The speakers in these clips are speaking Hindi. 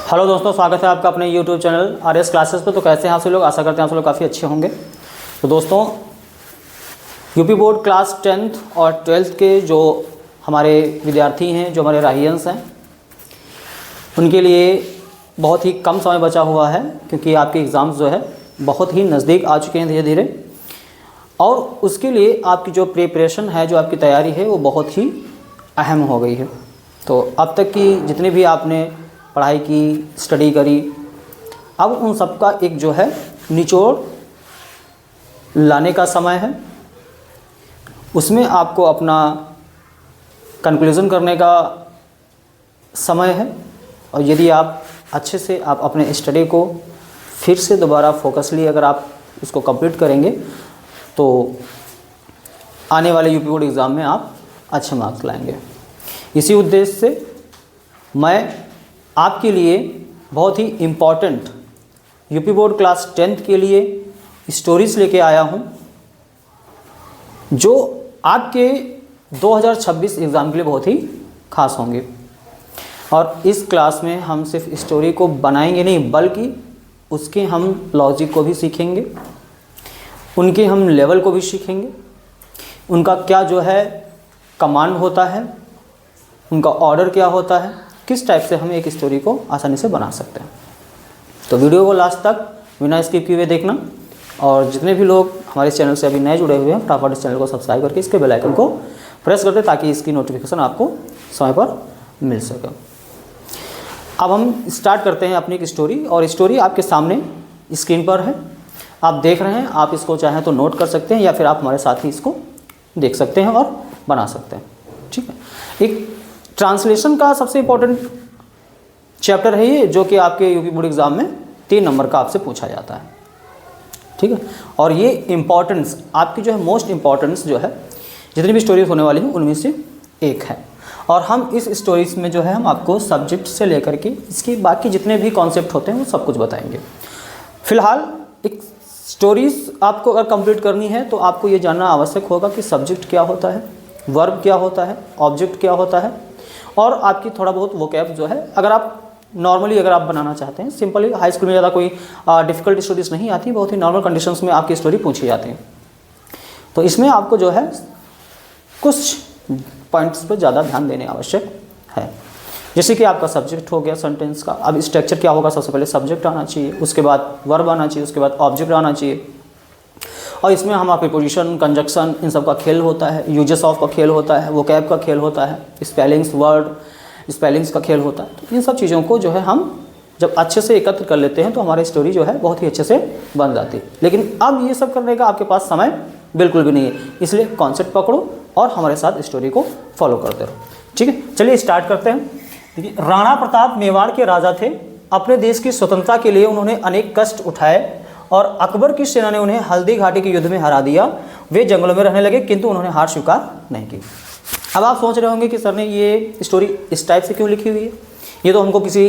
हेलो दोस्तों, स्वागत है आपका अपने YouTube चैनल RS क्लासेस पे। तो कैसे हैं आप सब लोग? आशा करते हैं आप सब लोग काफ़ी अच्छे होंगे। तो दोस्तों, यूपी बोर्ड क्लास 10th और 12th के जो हमारे विद्यार्थी हैं, जो हमारे राहियंस हैं, उनके लिए बहुत ही कम समय बचा हुआ है, क्योंकि आपके एग्ज़ाम्स जो है बहुत ही नज़दीक आ चुके हैं धीरे धीरे। और उसके लिए आपकी जो प्रिपरेशन है, जो आपकी तैयारी है, वो बहुत ही अहम हो गई है। तो अब तक की जितने भी आपने पढ़ाई की, स्टडी करी, अब उन सब का एक जो है निचोड़ लाने का समय है। उसमें आपको अपना कंक्लूज़न करने का समय है। और यदि आप अच्छे से आप अपने स्टडी को फिर से दोबारा फोकसली अगर आप इसको कंप्लीट करेंगे तो आने वाले यूपी बोर्ड एग्ज़ाम में आप अच्छे मार्क्स लाएंगे। इसी उद्देश्य से मैं आपके लिए बहुत ही important UP board class 10th के लिए स्टोरीज़ लेके आया हूँ, जो आपके 2026 एग्ज़ाम के लिए बहुत ही ख़ास होंगे। और इस क्लास में हम सिर्फ स्टोरी को बनाएंगे नहीं, बल्कि उसके हम लॉजिक को भी सीखेंगे, उनके हम लेवल को भी सीखेंगे, उनका क्या जो है कमांड होता है, उनका ऑर्डर क्या होता है, किस टाइप से हम एक स्टोरी को आसानी से बना सकते हैं। तो वीडियो को लास्ट तक बिना स्किप किए हुए देखना। और जितने भी लोग हमारे चैनल से अभी नए जुड़े हुए हैं, फटाफट इस चैनल को सब्सक्राइब करके इसके बेल आइकन को प्रेस कर दें, ताकि इसकी नोटिफिकेशन आपको समय पर मिल सके। अब हम स्टार्ट करते हैं अपनी एक स्टोरी। और स्टोरी आपके सामने स्क्रीन पर है, आप देख रहे हैं। आप इसको चाहें तो नोट कर सकते हैं, या फिर आप हमारे साथ ही इसको देख सकते हैं और बना सकते हैं। ठीक है। एक ट्रांसलेशन का सबसे इम्पोर्टेंट चैप्टर है ये, जो कि आपके यूपी बोर्ड एग्ज़ाम में 3 नंबर का आपसे पूछा जाता है। ठीक है। और ये इम्पॉर्टेंस आपकी जो है, मोस्ट इम्पॉर्टेंस जो है, जितनी भी स्टोरीज होने वाली हैं उनमें से एक है। और हम इस स्टोरीज में जो है हम आपको सब्जेक्ट से लेकर के इसके बाकी जितने भी कॉन्सेप्ट होते हैं वो सब कुछ बताएंगे। फिलहाल एक स्टोरीज आपको अगर कंप्लीट करनी है तो आपको ये जानना आवश्यक होगा कि सब्जेक्ट क्या होता है, वर्ब क्या होता है, ऑब्जेक्ट क्या होता है, और आपकी थोड़ा बहुत वोकैब जो है, अगर आप नॉर्मली अगर आप बनाना चाहते हैं सिंपली, हाई स्कूल में ज़्यादा कोई डिफ़िकल्ट स्टोरीज नहीं आती, बहुत ही नॉर्मल कंडीशंस में आपकी स्टोरी पूछी जाती है। तो इसमें आपको जो है कुछ पॉइंट्स पर ज़्यादा ध्यान देने आवश्यक है। जैसे कि आपका सब्जेक्ट हो गया सेंटेंस का। अब स्ट्रक्चर क्या होगा, सबसे पहले सब्जेक्ट आना चाहिए, उसके बाद वर्ब आना चाहिए, उसके बाद ऑब्जेक्ट आना चाहिए। और इसमें हम प्रीपोजिशन, कंजक्शन, इन सब का खेल होता है, यूजेस ऑफ का खेल होता है, वोकैब का खेल होता है, स्पेलिंग्स, वर्ड स्पेलिंग्स का खेल होता है। तो इन सब चीज़ों को जो है हम जब अच्छे से एकत्र कर लेते हैं तो हमारी स्टोरी जो है बहुत ही अच्छे से बन जाती है। लेकिन अब ये सब करने का आपके पास समय बिल्कुल भी नहीं है, इसलिए कॉन्सेप्ट पकड़ो और हमारे साथ स्टोरी को फॉलो करते रहो। ठीक है, चलिए स्टार्ट करते हैं। देखिए, राणा प्रताप मेवाड़ के राजा थे। अपने देश की स्वतंत्रता के लिए उन्होंने अनेक कष्ट उठाए और अकबर की सेना ने उन्हें हल्दी घाटी के युद्ध में हरा दिया। वे जंगलों में रहने लगे, किंतु उन्होंने हार स्वीकार नहीं की। अब आप सोच रहे होंगे कि सर ने ये स्टोरी इस टाइप से क्यों लिखी हुई है, ये तो हमको किसी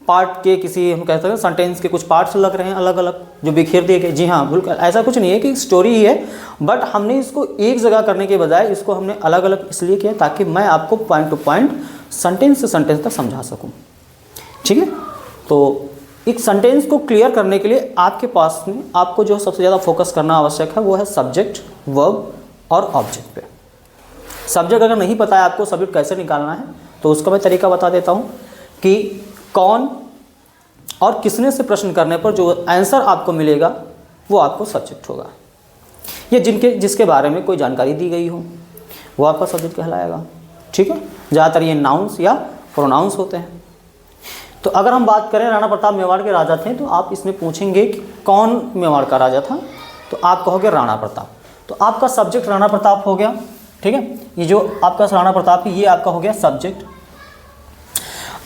पार्ट के, किसी हम कहते हैं सेंटेंस के कुछ पार्ट्स लग रहे हैं अलग अलग, जो बिखेर दिए गए। जी हाँ, बिल्कुल ऐसा कुछ नहीं है, कि स्टोरी ही है, बट हमने इसको एक जगह करने के बजाय इसको हमने अलग अलग इसलिए किया ताकि मैं आपको पॉइंट टू पॉइंट, सेंटेंस से सेंटेंस तक समझा सकूँ। ठीक है। तो एक सेंटेंस को क्लियर करने के लिए आपके पास में आपको जो सबसे ज़्यादा फोकस करना आवश्यक है वो है सब्जेक्ट, वर्ब और ऑब्जेक्ट पे। सब्जेक्ट अगर नहीं पता है आपको सब्जेक्ट कैसे निकालना है, तो उसका मैं तरीका बता देता हूँ कि कौन और किसने से प्रश्न करने पर जो आंसर आपको मिलेगा वो आपको सब्जेक्ट होगा। ये जिसके बारे में कोई जानकारी दी गई हो वो आपका सब्जेक्ट कहलाएगा। ठीक है। ज़्यादातर ये नाउन्स या प्रोनाउंस होते हैं। तो अगर हम बात करें, राणा प्रताप मेवाड़ के राजा थे, तो आप इसमें पूछेंगे कि कौन मेवाड़ का राजा था, तो आप कहोगे राणा प्रताप। तो आपका सब्जेक्ट राणा प्रताप हो गया। ठीक है। ये जो आपका राणा प्रताप है, ये आपका हो गया सब्जेक्ट।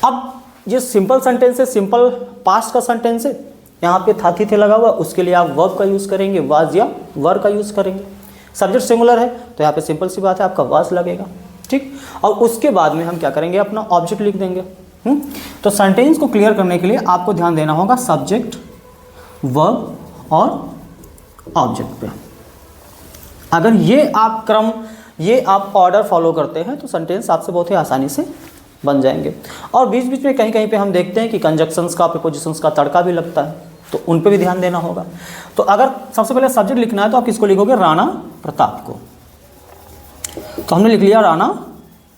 अब ये सिंपल सेंटेंस है, सिंपल पास्ट का सेंटेंस है, यहाँ पे था थी थे लगा हुआ, उसके लिए आप वर्ब का यूज़ करेंगे, वाज या वर का यूज़ करेंगे। सब्जेक्ट सिंगुलर है तो यहाँ पे सिंपल सी बात है, आपका वाज लगेगा। ठीक। और उसके बाद में हम क्या करेंगे, अपना ऑब्जेक्ट लिख देंगे। तो सेंटेंस को क्लियर करने के लिए आपको ध्यान देना होगा सब्जेक्ट, वर्ब और ऑब्जेक्ट पे। अगर ये आप ऑर्डर फॉलो करते हैं तो सेंटेंस आपसे बहुत ही आसानी से बन जाएंगे। और बीच बीच में कहीं कहीं पे हम देखते हैं कि कंजक्शंस का, प्रीपोजिशंस का तड़का भी लगता है, तो उन पे भी ध्यान देना होगा। तो अगर सबसे पहले सब्जेक्ट लिखना है तो आप किसको लिखोगे? राणा प्रताप को। तो हमने लिख लिया राणा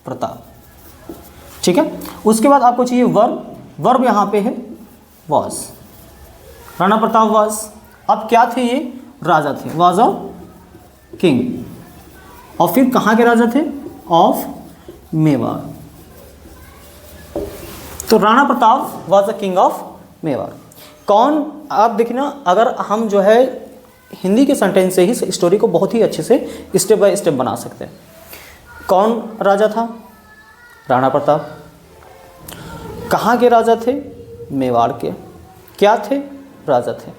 प्रताप, ठीक है। उसके बाद आपको चाहिए वर्ब। वर्ब यहाँ पे है वॉज। राणा प्रताप वॉज, अब क्या थे ये? राजा थे, वॉज अ किंग। और फिर कहाँ के राजा थे? ऑफ मेवाड़। तो Rana Pratap was the king of Mewar. कौन? आप देखिए ना, अगर हम जो है हिंदी के सेंटेंस से ही स्टोरी को बहुत ही अच्छे से स्टेप बाय स्टेप बना सकते हैं। कौन राजा था? राणा प्रताप। कहाँ के राजा थे? मेवाड़ के। क्या थे? राजा थे।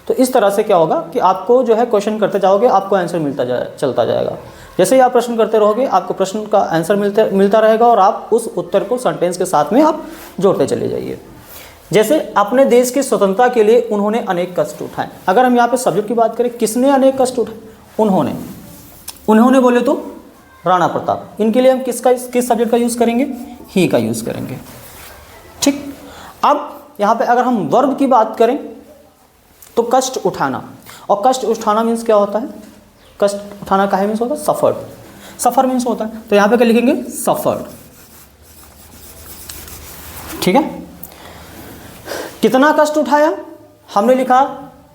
तो इस तरह से क्या होगा कि आपको जो है क्वेश्चन करते जाओगे, आपको आंसर चलता जाएगा। जैसे ही आप प्रश्न करते रहोगे, आपको प्रश्न का आंसर मिलता रहेगा और आप उस उत्तर को सेंटेंस के साथ में आप जोड़ते चले जाइए। जैसे अपने देश की स्वतंत्रता के लिए उन्होंने अनेक कष्ट उठाए। अगर हम यहाँ पे सब्जेक्ट की बात करें, किसने अनेक कष्ट उठाए? उन्होंने। उन्होंने बोले तो राणा प्रताप। इनके लिए हम किस सब्जेक्ट का यूज़ करेंगे? ही का यूज़ करेंगे, ठीक। अब यहाँ पे अगर हम वर्ब की बात करें तो कष्ट उठाना, और कष्ट उठाना मीन्स क्या होता है? कष्ट उठाना काहे मीन्स होता है? सफर्ड। सफ़र मीन्स होता है, तो यहाँ पे क्या लिखेंगे? सफर्ड, ठीक है। कितना कष्ट उठाया? हमने लिखा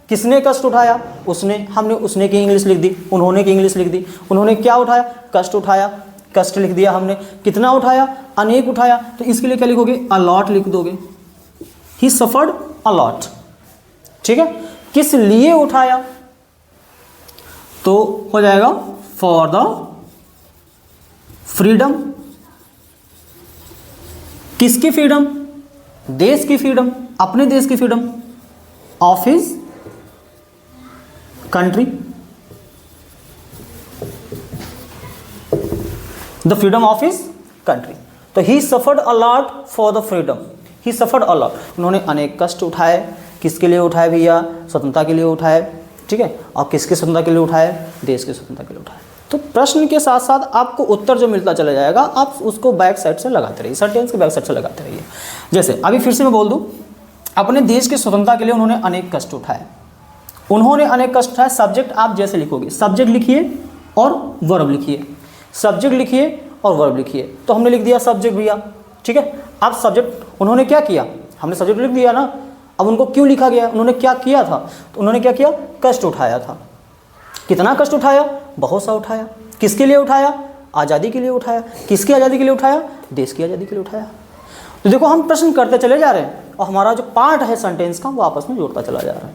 किसने कष्ट उठाया? उसने। हमने उसने की इंग्लिश लिख दी, उन्होंने की इंग्लिश लिख दी। उन्होंने क्या उठाया? कष्ट उठाया, कष्ट लिख दिया हमने। कितना उठाया? अनेक उठाया, तो इसके लिए क्या लिखोगे? अलॉट लिख दोगे। ही सफर्ड अलॉट, ठीक है। किस लिए उठाया? तो हो जाएगा फॉर द फ्रीडम। किसकी फ्रीडम? देश की फ्रीडम, अपने देश की freedom. Of his country, the freedom of his country. तो he suffered a lot for the freedom. He suffered a lot, उन्होंने अनेक कष्ट उठाए। किसके लिए उठाए भैया? स्वतंत्रता के लिए उठाए, ठीक है। और किसके स्वतंत्रता के लिए उठाए? देश के स्वतंत्रता के लिए उठाए। तो प्रश्न के साथ साथ आपको उत्तर जो मिलता चला जाएगा, आप उसको बैक साइड से लगाते रहिए, सेंटेंस के बैक साइड से लगाते रहिए। जैसे अभी फिर से मैं बोल दूं, अपने देश की स्वतंत्रता के लिए उन्होंने अनेक कष्ट उठाए। उन्होंने अनेक कष्ट उठाए, सब्जेक्ट आप जैसे लिखोगे, सब्जेक्ट लिखिए और वर्ब लिखिए, सब्जेक्ट लिखिए और वर्ब लिखिए। तो हमने लिख दिया सब्जेक्ट भैया, ठीक है। अब सब्जेक्ट, उन्होंने क्या किया? हमने सब्जेक्ट लिख दिया ना। अब उनको क्यों लिखा गया? उन्होंने क्या किया था? तो उन्होंने क्या किया? कष्ट उठाया था। कितना कष्ट उठाया? बहुत सा उठाया। किसके लिए उठाया? आज़ादी के लिए उठाया। किसकी आज़ादी के लिए उठाया? देश की आज़ादी के लिए उठाया। तो देखो, हम प्रश्न करते चले जा रहे हैं और हमारा जो पार्ट है सेंटेंस का वो आपस में जोड़ता चला जा रहा है,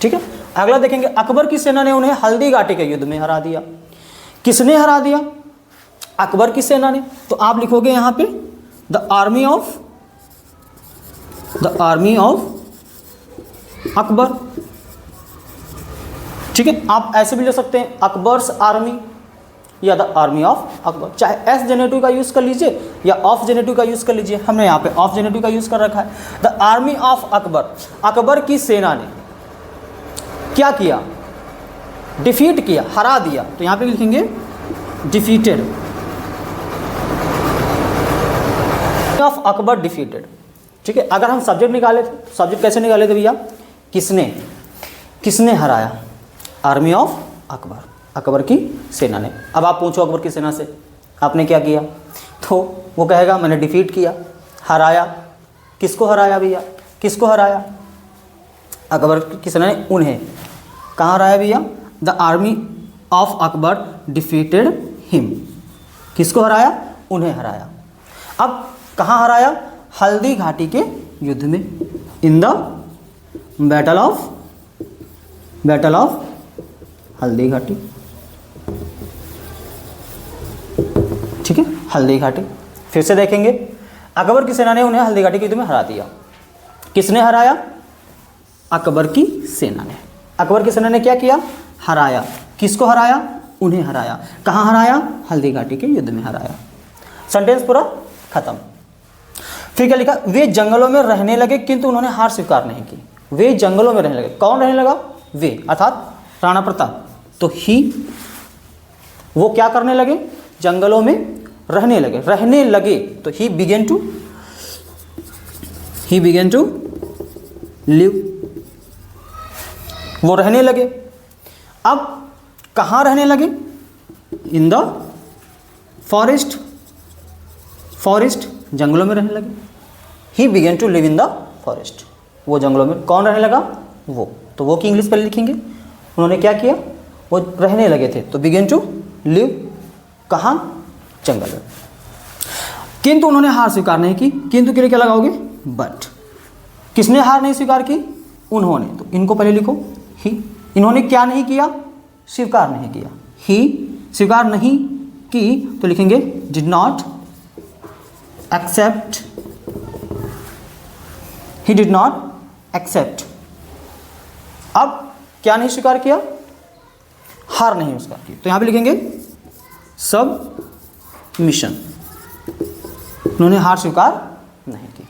ठीक है। अगला देखेंगे, अकबर की सेना ने उन्हें हल्दी घाटी के युद्ध में हरा दिया। किसने हरा दिया? अकबर की सेना ने। तो आप लिखोगे यहाँ पे द आर्मी ऑफ अकबर, ठीक है। आप ऐसे भी ले सकते हैं, अकबर्स आर्मी या द आर्मी ऑफ अकबर। चाहे एस जेनेटिव का यूज़ कर लीजिए या ऑफ जेनेटिव का यूज़ कर लीजिए। हमने यहाँ पे ऑफ जेनेटिव का यूज़ कर रखा है। The army of Akbar, Akbar की सेना ने क्या किया? डिफीट किया, हरा दिया। तो यहाँ पे लिखेंगे डिफीटेड, ऑफ अकबर डिफीटेड, ठीक है। अगर हम सब्जेक्ट निकाले थे, सब्जेक्ट कैसे निकाले थे भैया? किसने हराया? आर्मी ऑफ अकबर, अकबर की सेना ने। अब आप पूछो अकबर की सेना से आपने क्या किया, तो वो कहेगा मैंने डिफीट किया, हराया। किसको हराया भैया? किसको हराया? अकबर की सेना ने उन्हें। कहाँ हराया भैया? The army of Akbar defeated him. किसको हराया? उन्हें हराया। अब कहाँ हराया? हल्दी घाटी के युद्ध में, in the battle of Haldi Ghati, ठीक है, हल्दी घाटी। फिर से देखेंगे, अकबर की सेना ने उन्हें हल्दी घाटी के युद्ध में हरा दिया। किसने हराया? अकबर की सेना ने। अकबर की सेना ने क्या किया? हराया। किसको हराया? उन्हें हराया। कहाँ हराया? हल्दी घाटी के युद्ध में हराया। सेंटेंस पूरा खत्म। फिर क्या लिखा? वे जंगलों में रहने लगे किंतु उन्होंने हार स्वीकार नहीं की। वे जंगलों में रहने लगे। कौन रहने लगा? वे, अर्थात राणा प्रताप। तो ही, वो क्या करने लगे? जंगलों में रहने लगे, रहने लगे, तो ही बिगेन टू लिव, वो रहने लगे। अब कहाँ रहने लगे? इन द फॉरेस्ट, जंगलों में रहने लगे। He began to live in the forest, वो जंगलों में। कौन रहने लगा? वो। तो वो की इंग्लिश पहले लिखेंगे। उन्होंने क्या किया? वो रहने लगे थे, तो बिगेन टू लिव कहाँ? जंगल में। किंतु उन्होंने हार स्वीकार नहीं की। किंतु के लिए क्या लगाओगे? बट। किसने हार नहीं स्वीकार की? उन्होंने। तो इनको पहले लिखो ही। इन्होंने क्या नहीं किया? स्वीकार नहीं किया। ही स्वीकार नहीं की, तो लिखेंगे did not accept, he did not accept. अब क्या नहीं स्वीकार किया? हार नहीं स्वीकार की, तो यहां पे लिखेंगे सबमिशन। उन्होंने हार स्वीकार नहीं की।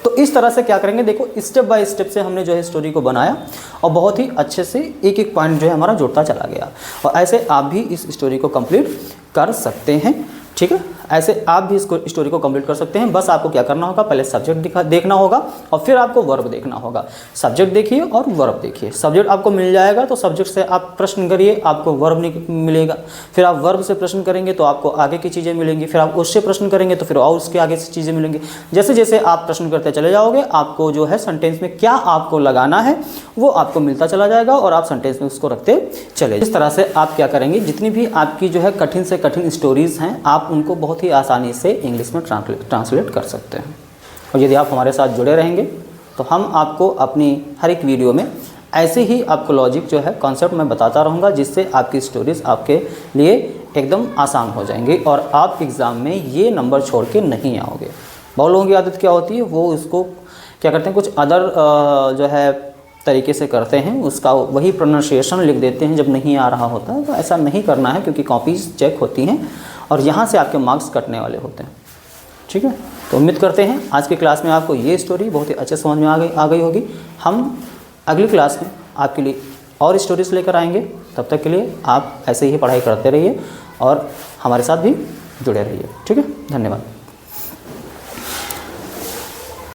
तो इस तरह से क्या करेंगे, देखो स्टेप बाय स्टेप से हमने जो है स्टोरी को बनाया और बहुत ही अच्छे से एक एक पॉइंट जो है हमारा जुड़ता चला गया। और ऐसे आप भी इस स्टोरी को कंप्लीट कर सकते हैं, ठीक है। ऐसे आप भी इसको स्टोरी को कंप्लीट कर सकते हैं। बस आपको क्या करना होगा, पहले सब्जेक्ट देखना होगा और फिर आपको वर्ब देखना होगा। सब्जेक्ट देखिए और वर्ब देखिए। सब्जेक्ट आपको मिल जाएगा तो सब्जेक्ट से आप प्रश्न करिए, आपको वर्ब मिलेगा। फिर आप वर्ब से प्रश्न करेंगे तो आपको आगे की चीज़ें मिलेंगी। फिर आप उससे प्रश्न करेंगे तो फिर और उसके आगे से चीज़ें मिलेंगी। जैसे जैसे आप प्रश्न करते चले जाओगे, आपको जो है सेंटेंस में क्या आपको लगाना है वो आपको मिलता चला जाएगा और आप सेंटेंस में उसको रखते चले। इस तरह से आप क्या करेंगे, जितनी भी आपकी जो है कठिन से कठिन स्टोरीज़ हैं, आप उनको बहुत ही आसानी से इंग्लिश में ट्रांसलेट कर सकते हैं। और यदि आप हमारे साथ जुड़े रहेंगे तो हम आपको अपनी हर एक वीडियो में ऐसे ही आपको लॉजिक जो है कॉन्सेप्ट मैं बताता रहूँगा, जिससे आपकी स्टोरीज़ आपके लिए एकदम आसान हो जाएंगी और आप एग्ज़ाम में ये नंबर छोड़ के नहीं आओगे। बहुत लोगों की आदत क्या होती है, वो इसको क्या करते हैं, कुछ अदर जो है तरीके से करते हैं, उसका वही प्रोनाउंसिएशन लिख देते हैं जब नहीं आ रहा होता है। तो ऐसा नहीं करना है, क्योंकि कॉपीज़ चेक होती हैं और यहाँ से आपके मार्क्स कटने वाले होते हैं, ठीक है। तो उम्मीद करते हैं आज की क्लास में आपको ये स्टोरी बहुत ही अच्छे समझ में आ गई होगी। हम अगली क्लास में आपके लिए और स्टोरीज़ लेकर आएंगे। तब तक के लिए आप ऐसे ही पढ़ाई करते रहिए और हमारे साथ भी जुड़े रहिए, ठीक है। धन्यवाद।